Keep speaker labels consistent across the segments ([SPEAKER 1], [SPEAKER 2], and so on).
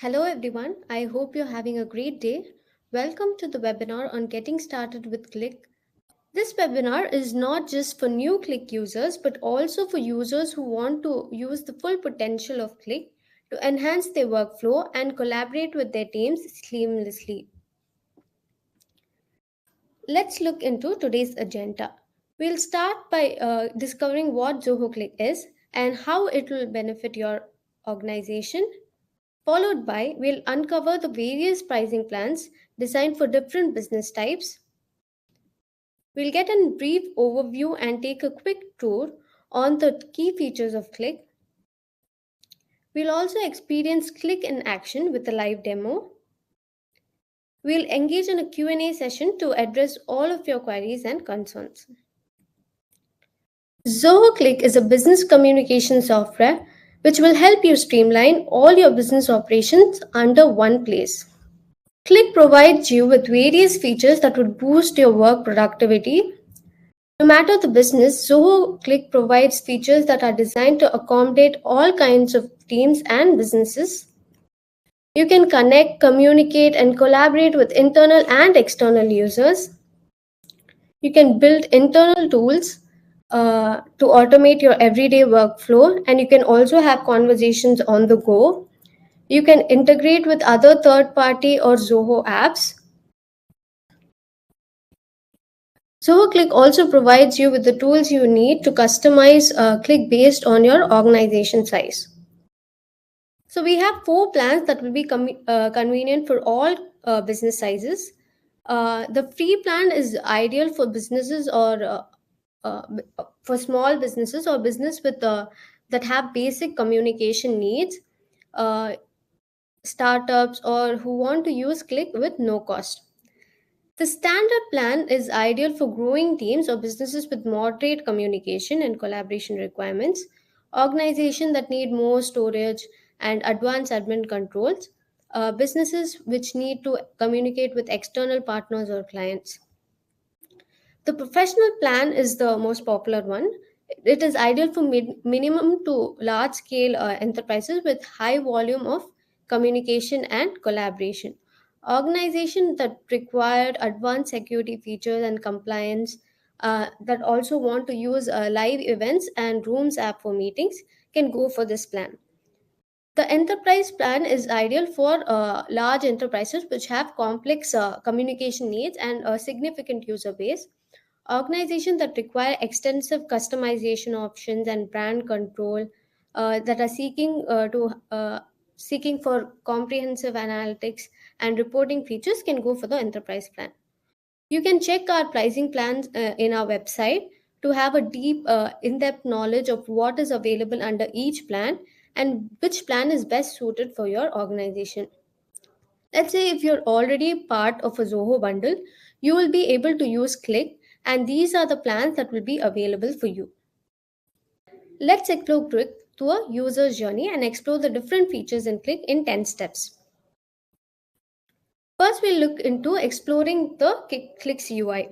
[SPEAKER 1] Hello everyone, I hope you're having a great day. Welcome to the webinar on getting started with Click. This webinar is not just for new Click users but also for users who want to use the full potential of Click to enhance their workflow and collaborate with their teams seamlessly. Let's look into today's agenda. We'll start by discovering what Zoho Click is and how it will benefit your organization. Followed by, we'll uncover the various pricing plans designed for different business types. We'll get a brief overview and take a quick tour on the key features of Click. We'll also experience Click in action with a live demo. We'll engage in a Q&A session to address all of your queries and concerns. Zoho Cliq is a business communication software which will help you streamline all your business operations under one place. Click provides you with various features that would boost your work productivity. No matter the business, Zoho Click provides features that are designed to accommodate all kinds of teams and businesses. You can connect, communicate, and collaborate with internal and external users. You can build internal tools to automate your everyday workflow, and you can also have conversations on the go. You can integrate with other third party or Zoho apps. Zoho Click also provides you with the tools you need to customize Click based on your organization size. So we have 4 plans that will be convenient for all business sizes. The free plan is ideal for businesses or for small businesses or business with that have basic communication needs, uh, startups, or who want to use Click with no cost. The standard plan is ideal for growing teams or businesses with moderate communication and collaboration requirements, organizations that need more storage and advanced admin controls, businesses which need to communicate with external partners or clients. The professional plan is the most popular one. It is ideal for minimum to large scale enterprises with high volume of communication and collaboration. Organizations that require advanced security features and compliance, that also want to use live events and Rooms app for meetings, can go for this plan. The enterprise plan is ideal for large enterprises which have complex communication needs and a significant user base. Organizations that require extensive customization options and brand control, that are seeking for comprehensive analytics and reporting features, can go for the enterprise plan. You can check our pricing plans in our website to have a deep, in-depth knowledge of what is available under each plan and which plan is best suited for your organization. Let's say if you're already part of a Zoho bundle, you will be able to use Click, and these are the plans that will be available for you. Let's explore Click to a user's journey and explore the different features in Click in 10 steps. First, we'll look into exploring the Click's UI.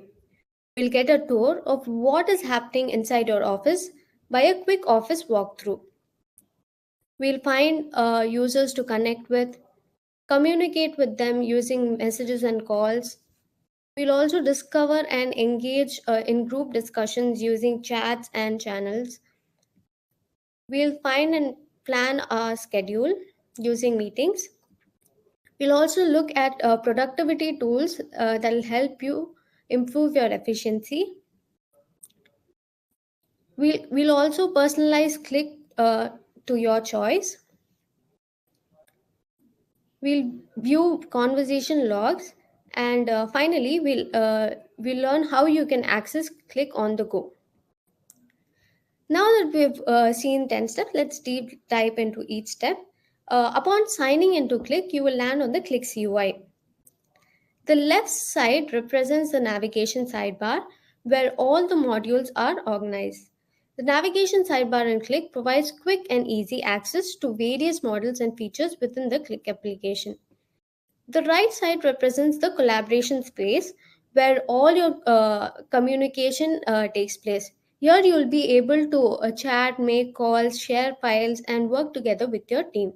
[SPEAKER 1] We'll get a tour of what is happening inside your office by a quick office walkthrough. We'll find users to connect with, communicate with them using messages and calls. We'll also discover and engage in group discussions using chats and channels. We'll find and plan our schedule using meetings. We'll also look at productivity tools that will help you improve your efficiency. We'll also personalize Click to your choice. We'll view conversation logs, and finally, we'll learn how you can access Click on the go. Now that we've seen 10 steps, let's deep dive into each step. Upon signing into Click, you will land on the Click's UI. The left side represents the navigation sidebar where all the modules are organized. The navigation sidebar in Click provides quick and easy access to various models and features within the Click application. The right side represents the collaboration space where all your communication takes place. Here you will be able to chat, make calls, share files, and work together with your team.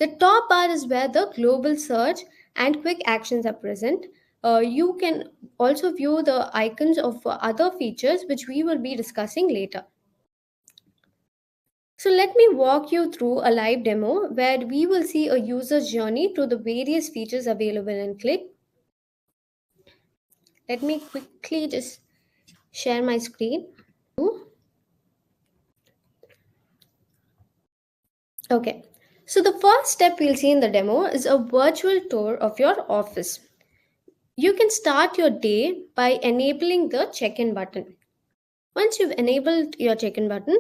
[SPEAKER 1] The top bar is where the global search and quick actions are present. You can also view the icons of other features which we will be discussing later. So let me walk you through a live demo where we will see a user's journey through the various features available in Click. Let me quickly just share my screen. Okay, so the first step we'll see in the demo is a virtual tour of your office. You can start your day by enabling the check-in button. Once you've enabled your check-in button,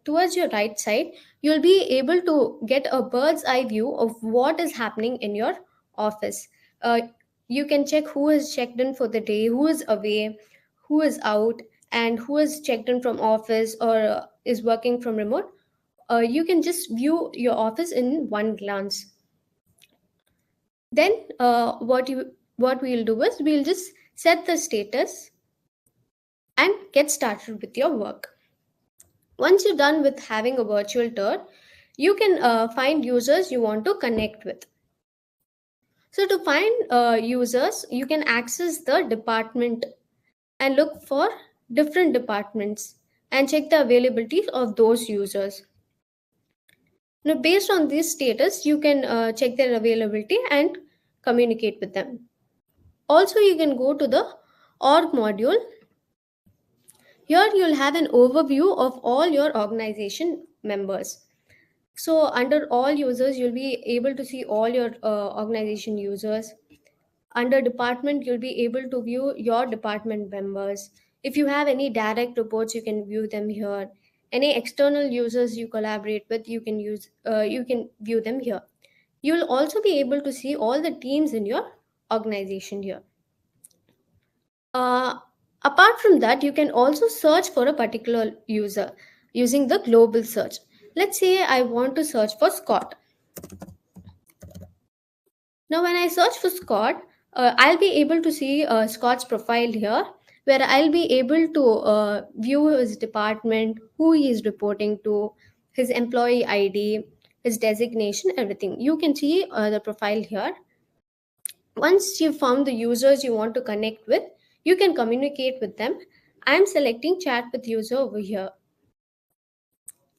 [SPEAKER 1] towards your right side, you'll be able to get a bird's eye view of what is happening in your office. Uh, you can check who is checked in for the day, who is away, who is out, and who is checked in from office or is working from remote. You can just view your office in one glance. Then what we'll do is we'll just set the status and get started with your work. Once you're done with having a virtual tour, you can find users you want to connect with. So to find users, you can access the department and look for different departments and check the availability of those users. Now, based on this status, you can check their availability and communicate with them. Also, you can go to the org module. Here, you'll have an overview of all your organization members. So under all users, you'll be able to see all your organization users. Under department, you'll be able to view your department members. If you have any direct reports, you can view them here. Any external users you collaborate with, you can view them here. You'll also be able to see all the teams in your organization here. Uh, Apart from that, you can also search for a particular user using the global search. Let's say I want to search for Scott. Now, when I search for Scott, I'll be able to see Scott's profile here, where I'll be able to view his department, who he is reporting to, his employee ID, his designation, everything. You can see the profile here. Once you've found the users you want to connect with, you can communicate with them. I'm selecting chat with user over here.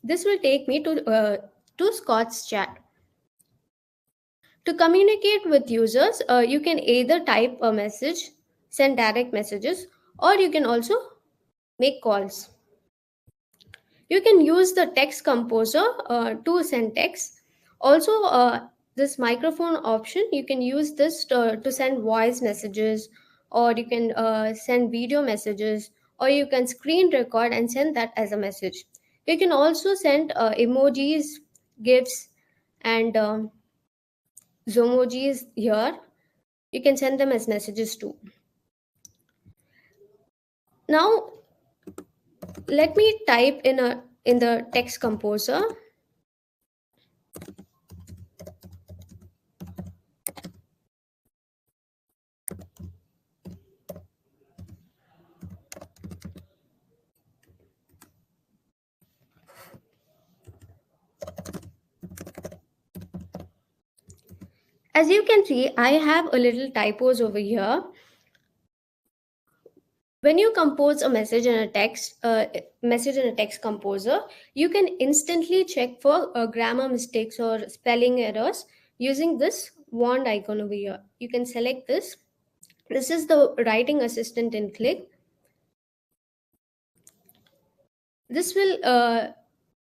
[SPEAKER 1] This will take me to Scott's chat. To communicate with users, you can either type a message, send direct messages, or you can also make calls. You can use the text composer to send text. Also, this microphone option, you can use this to send voice messages, or you can send video messages, or you can screen record and send that as a message. You can also send emojis, GIFs, and Zomojis here. You can send them as messages too. Now, let me type in the text composer. As you can see, I have a little typos over here. When you compose a message in a text composer, you can instantly check for grammar mistakes or spelling errors using this wand icon over here. You can select this. This is the writing assistant in Click. This will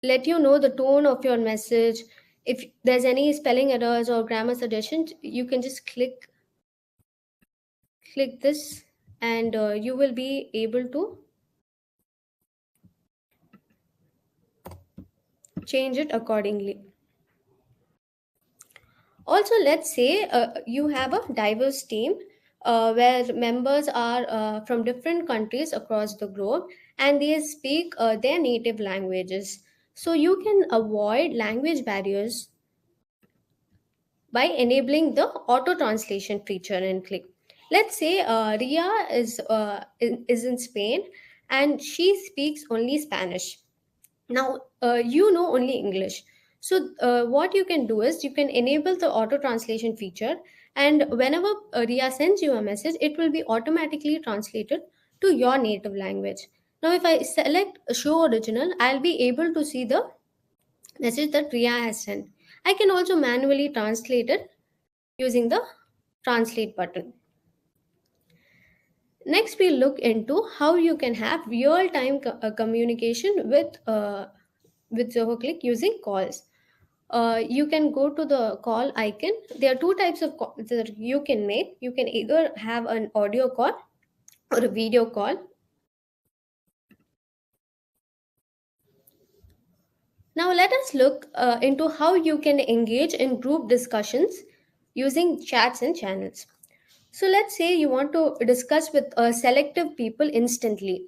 [SPEAKER 1] let you know the tone of your message. If there's any spelling errors or grammar suggestions, you can just click this, and you will be able to change it accordingly. Also, let's say you have a diverse team where members are from different countries across the globe, and they speak their native languages. So you can avoid language barriers by enabling the auto translation feature in Click. Let's say Ria is in Spain and she speaks only Spanish. Now, you know only English. So what you can do is you can enable the auto translation feature, and whenever Ria sends you a message, it will be automatically translated to your native language. Now, if I select show original, I'll be able to see the message that Ria has sent. I can also manually translate it using the translate button. Next, we look into how you can have real-time communication with Zoho Cliq using calls. You can go to the call icon. There are two types of calls that you can make. You can either have an audio call or a video call. Now, let us look into how you can engage in group discussions using chats and channels. So, let's say you want to discuss with selective people instantly.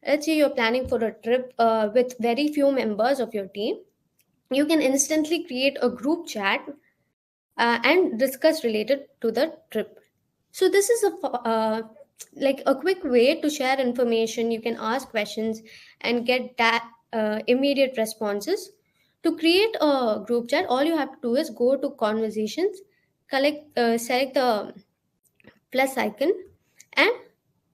[SPEAKER 1] Let's say you're planning for a trip with very few members of your team. You can instantly create a group chat and discuss related to the trip. So this is like a quick way to share information. You can ask questions and get that immediate responses. To create a group chat, all you have to do is go to conversations, select the plus icon, and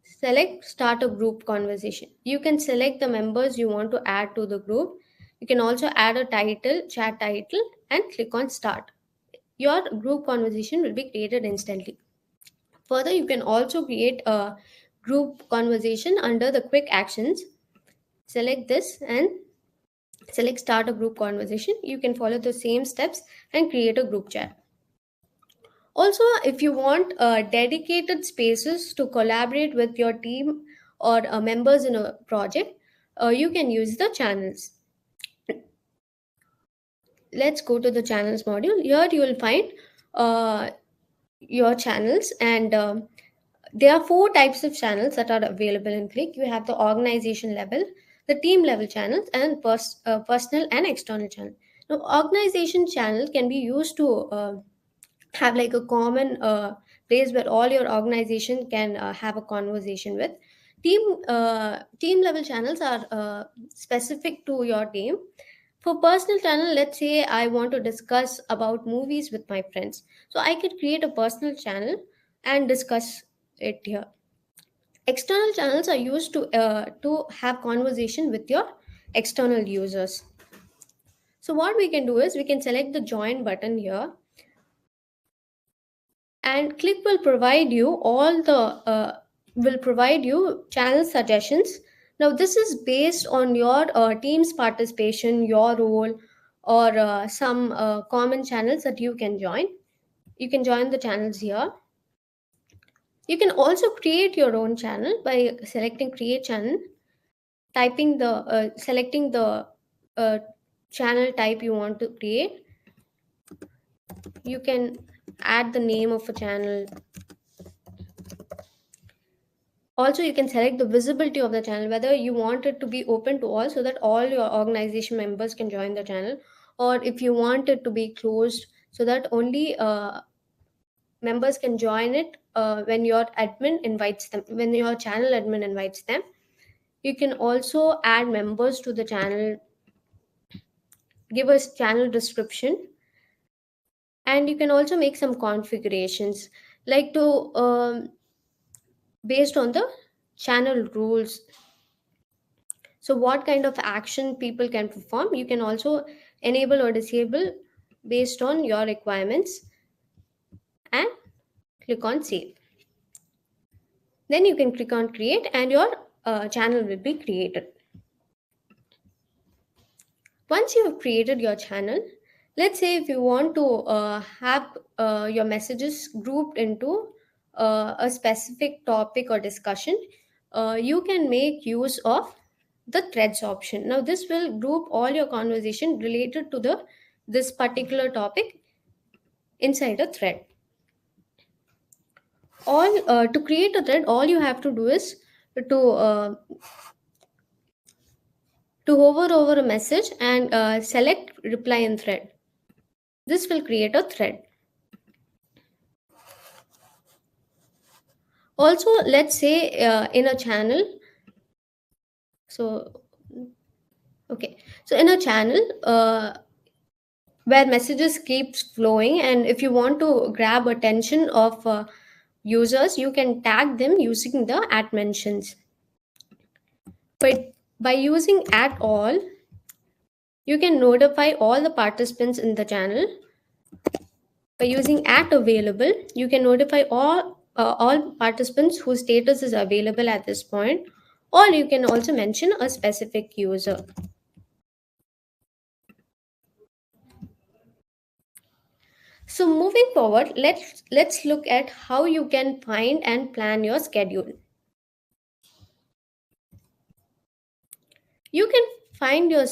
[SPEAKER 1] select start a group conversation. You can select the members you want to add to the group. You can also add a title, chat title, and click on start. Your group conversation will be created instantly. Further, you can also create a group conversation under the quick actions. Select this and select start a group conversation. You can follow the same steps and create a group chat. Also, if you want dedicated spaces to collaborate with your team or members in a project, you can use the channels. Let's go to the channels module. Here you will find uh, your channels, and there are four types of channels that are available in Click. You have the organization level, the team level channels, and personal and external channel. Now, organization channel can be used to have like a common place where all your organization can have a conversation with. Team level channels are specific to your team. For personal channel, let's say I want to discuss about movies with my friends, so I could create a personal channel and discuss it here. External channels are used to have conversation with your external users. So what we can do is we can select the join button here, and Click will provide you all the will provide you channel suggestions. Now this is based on your team's participation, your role, or some common channels that you can join. You can join the channels here. You can also create your own channel by selecting create channel, typing the selecting the uh, channel type you want to create. You can add the name of a channel. Also, you can select the visibility of the channel, whether you want it to be open to all so that all your organization members can join the channel, or if you want it to be closed so that only members can join it when your admin invites them, when your channel admin invites them. You can also add members to the channel, give us channel description, and you can also make some configurations like to based on the channel rules. So what kind of action people can perform, you can also enable or disable based on your requirements, and click on save. Then you can click on create, and your channel will be created. Once you have created your channel, let's say if you want to have your messages grouped into a specific topic or discussion, you can make use of the threads option. Now this will group all your conversation related to the this particular topic inside a thread. All to create a thread, all you have to do is to uh, to hover over a message and select reply in thread. This will create a thread. Also, let's say in a channel, so okay, so in a channel where messages keeps flowing, and if you want to grab attention of users, you can tag them using the at mentions. But by using at all, you can notify all the participants in the channel. By using at available, you can notify all participants whose status is available at this point, or you can also mention a specific user. So moving forward, let's look at how you can find and plan your schedule. You can find your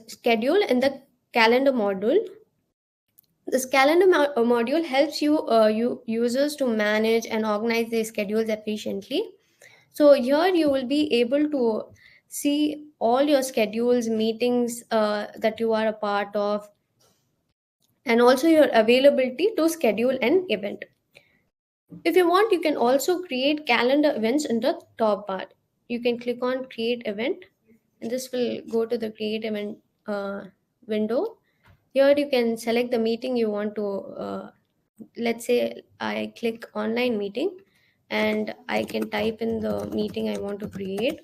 [SPEAKER 1] schedule in the calendar module. This calendar module helps you users to manage and organize their schedules efficiently. So here you will be able to see all your schedules, meetings that you are a part of, and also your availability to schedule an event. If you want, you can also create calendar events in the top bar. You can click on create event, and this will go to the create event window. Here you can select the meeting you want to, let's say I click online meeting, and I can type in the meeting I want to create.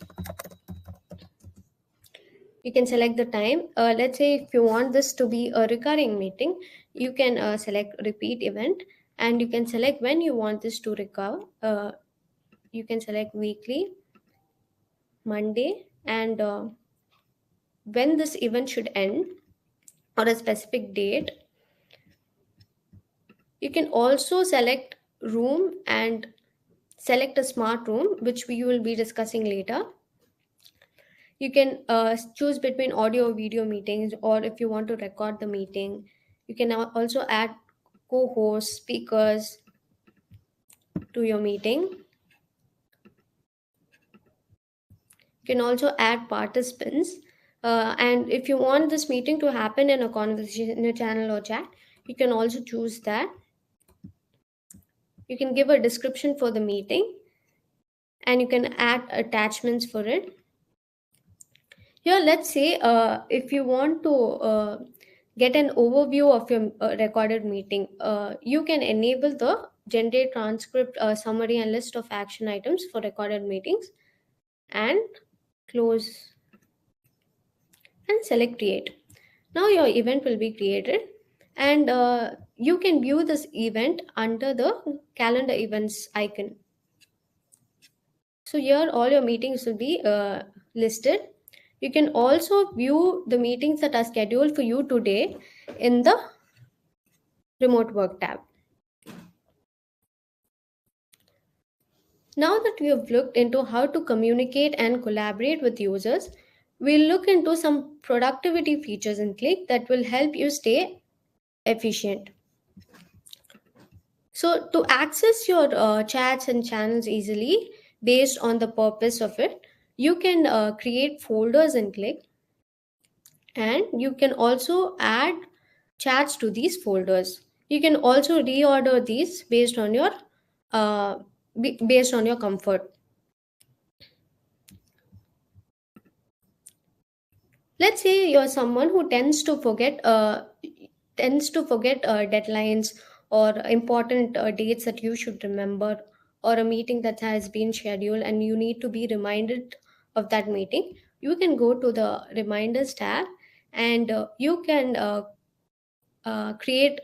[SPEAKER 1] You can select the time. Let's say if you want this to be a recurring meeting, you can select repeat event, and you can select when you want this to recur. You can select weekly, Monday, and when this event should end, or a specific date. You can also select room and select a smart room, which we will be discussing later. You can choose between audio or video meetings, or if you want to record the meeting, you can now also add co-hosts, speakers to your meeting. You can also add participants. And if you want this meeting to happen in a conversation, in a channel or chat, you can also choose that. You can give a description for the meeting, and you can add attachments for it. Here, let's say if you want to get an overview of your recorded meeting, you can enable the generate transcript, summary, and list of action items for recorded meetings, and close and select create. Now your event will be created, and you can view this event under the calendar events icon. So here all your meetings will be listed. You can also view the meetings that are scheduled for you today in the remote work tab. Now that we have looked into how to communicate and collaborate with users, we'll look into some productivity features in Click that will help you stay efficient. So to access your chats and channels easily based on the purpose of it, you can create folders in Click, and you can also add chats to these folders. You can also reorder these uh, based on your comfort. Let's say you're someone who tends to forget deadlines or important dates that you should remember, or a meeting that has been scheduled and you need to be reminded of that meeting. You can go to the reminders tab, and you can create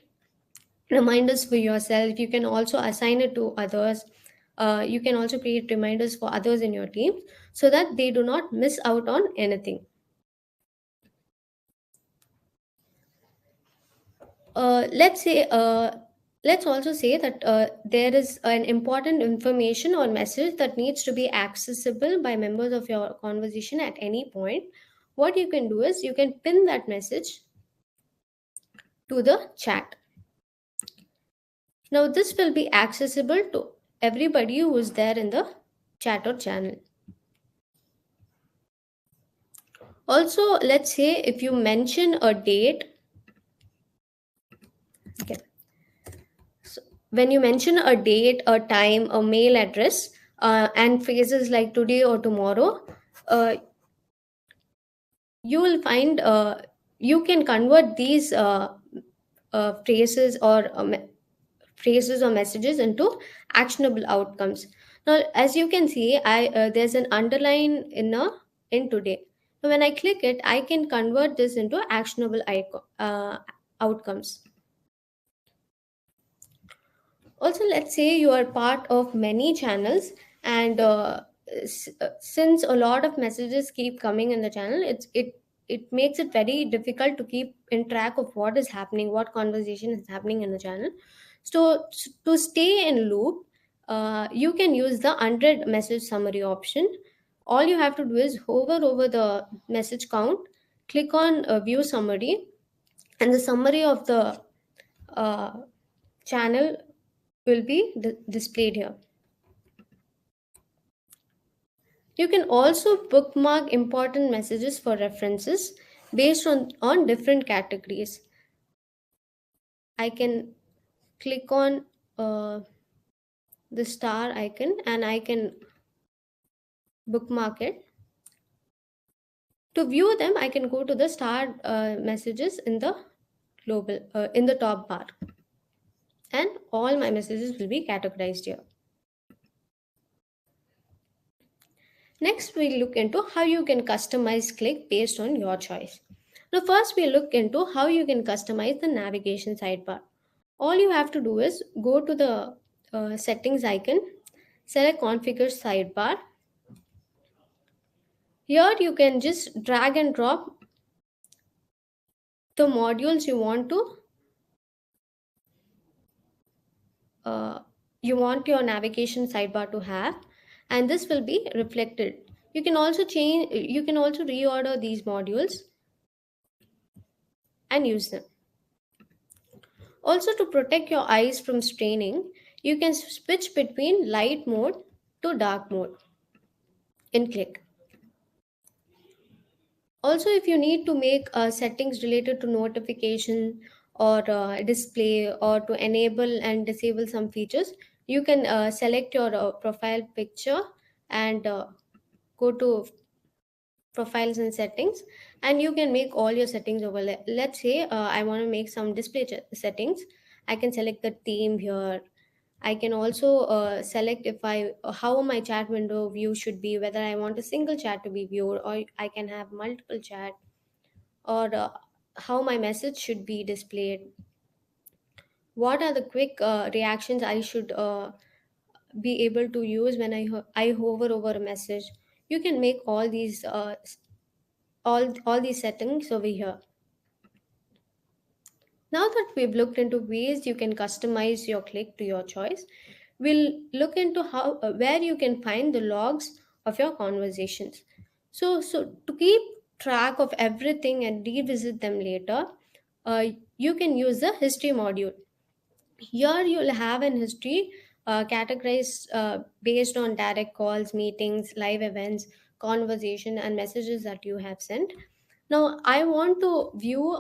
[SPEAKER 1] reminders for yourself. You can also assign it to others. You can also create reminders for others in your team, so that they do not miss out on anything. Let's also say that there is an important information or message that needs to be accessible by members of your conversation at any point. What you can do is you can pin that message to the chat. Now this will be accessible to everybody who is there in the chat or channel. Also, let's say if you mention a date, okay, so when you mention a date, a time, a mail address, and phrases like today or tomorrow, uh, you will find you can convert these phrases or phrases or messages into actionable outcomes. Now, as you can see, I there's an underline in today. So when I click it, I can convert this into actionable outcomes. Also, let's say you are part of many channels, and since a lot of messages keep coming in the channel, it makes it very difficult to keep in track of what is happening, what conversation is happening in the channel. So to stay in loop, you can use the unread message summary option. All you have to do is hover over the message count, click on view summary, and the summary of the uh, channel will be displayed here. You can also bookmark important messages for references based on different categories. I can click on the star icon and I can bookmark it. To view them, I can go to the star messages in the global in the top bar, and all my messages will be categorized here. Next, we look into how you can customize Click based on your choice. Now, first, we look into how you can customize the navigation sidebar. All you have to do is go to the settings icon, select configure sidebar. Here, you can just drag and drop the modules uh, you want your navigation sidebar to have, and this will be reflected. You can also reorder these modules and use them. Also, to protect your eyes from straining, you can switch between light mode to dark mode in Click. Also, if you need to make settings related to notification or display or to enable and disable some features, you can select your profile picture and go to profiles and settings, and you can make all your settings over there. Let's say I want to make some display settings. I can select the theme here. I can also select if I how my chat window view should be, whether I want a single chat to be viewed or I can have multiple chat, or how my message should be displayed. What are the quick reactions I should be able to use when I hover over a message. You can make all these settings over here. Now that we've looked into ways you can customize your Click to your choice, we'll look into how where you can find the logs of your conversations. So to keep track of everything and revisit them later, you can use the history module. Here you'll have an history categorized based on direct calls, meetings, live events, conversation, and messages that you have sent. Now I want to view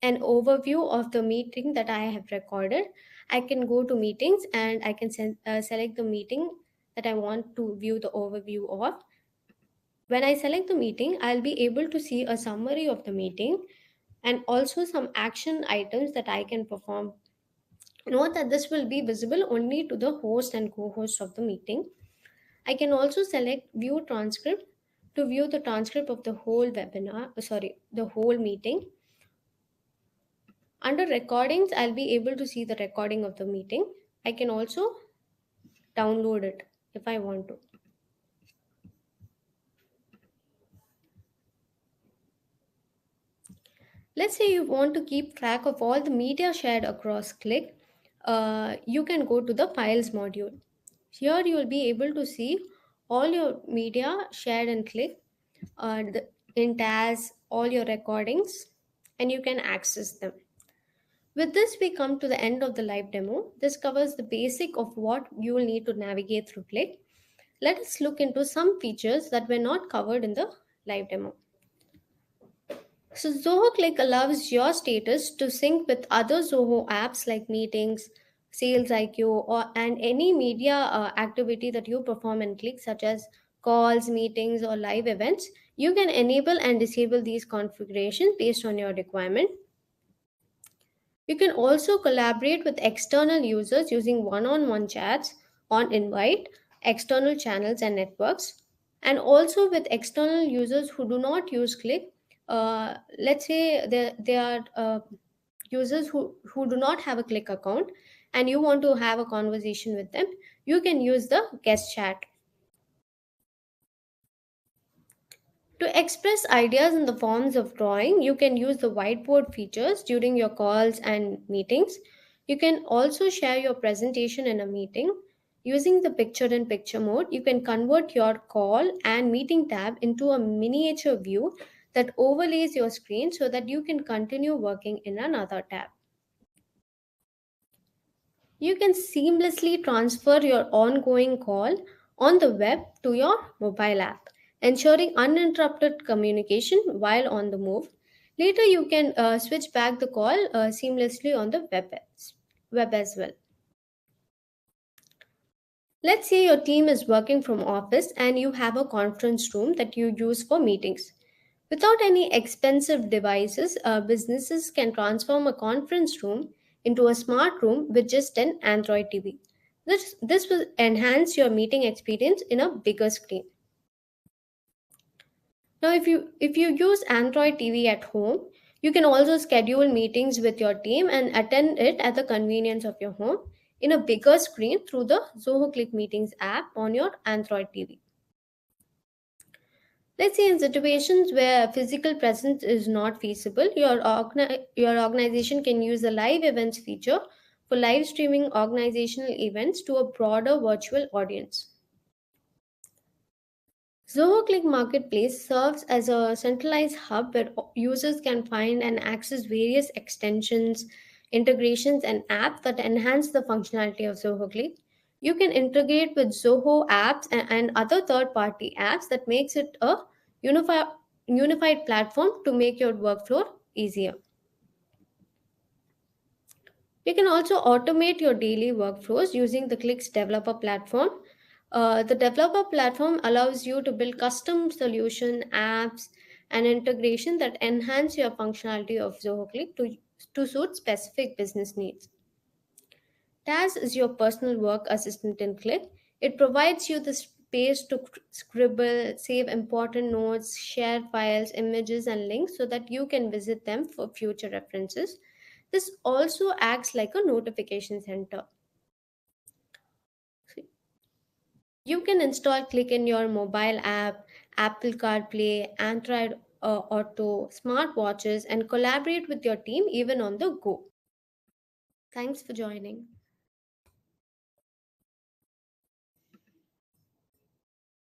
[SPEAKER 1] an overview of the meeting that I have recorded. I can go to meetings and I can select the meeting that I want to view the overview of. When I select the meeting, I'll be able to see a summary of the meeting and also some action items that I can perform. Note that this will be visible only to the host and co-host of the meeting. I can also select view transcript to view the transcript of the whole the whole meeting. Under recordings, I'll be able to see the recording of the meeting. I can also download it if I want to. Let's say you want to keep track of all the media shared across Click. You can go to the Files module. Here you will be able to see all your media shared in Click, in TAS, all your recordings, and you can access them. With this, we come to the end of the live demo. This covers the basic of what you will need to navigate through Click. Let us look into some features that were not covered in the live demo. So Zoho Click allows your status to sync with other Zoho apps like Meetings, Sales IQ, and any media activity that you perform in Click, such as calls, meetings, or live events. You can enable and disable these configurations based on your requirement. You can also collaborate with external users using one on one chats on invite, external channels, and networks, and also with external users who do not use Click. Let's say they are users who do not have a Click account and you want to have a conversation with them, you can use the guest chat. To express ideas in the forms of drawing, you can use the whiteboard features during your calls and meetings. You can also share your presentation in a meeting. Using the picture in picture mode, you can convert your call and meeting tab into a miniature view that overlays your screen so that you can continue working in another tab. You can seamlessly transfer your ongoing call on the web to your mobile app, ensuring uninterrupted communication while on the move. Later, you can switch back the call seamlessly on the web as well. Let's say your team is working from office and you have a conference room that you use for meetings. Without any expensive devices, businesses can transform a conference room into a smart room with just an Android TV. This will enhance your meeting experience in a bigger screen. Now, if you use Android TV at home, you can also schedule meetings with your team and attend it at the convenience of your home in a bigger screen through the Zoho Click Meetings app on your Android TV. Let's say in situations where physical presence is not feasible, your organization can use the live events feature for live streaming organizational events to a broader virtual audience. Zoho Click Marketplace serves as a centralized hub where users can find and access various extensions, integrations, and apps that enhance the functionality of Zoho Click. You can integrate with Zoho apps and other third-party apps that makes it a unified unified platform to make your workflow easier. You can also automate your daily workflows using the Clicks developer platform. The developer platform allows you to build custom solution apps and integration that enhance your functionality of Zoho Click to suit specific business needs. Taz is your personal work assistant in Click. It provides you the space to scribble, save important notes, share files, images, and links so that you can visit them for future references. This also acts like a notification center. You can install Click in your mobile app, Apple CarPlay, Android Auto, smartwatches, and collaborate with your team even on the go. Thanks for joining.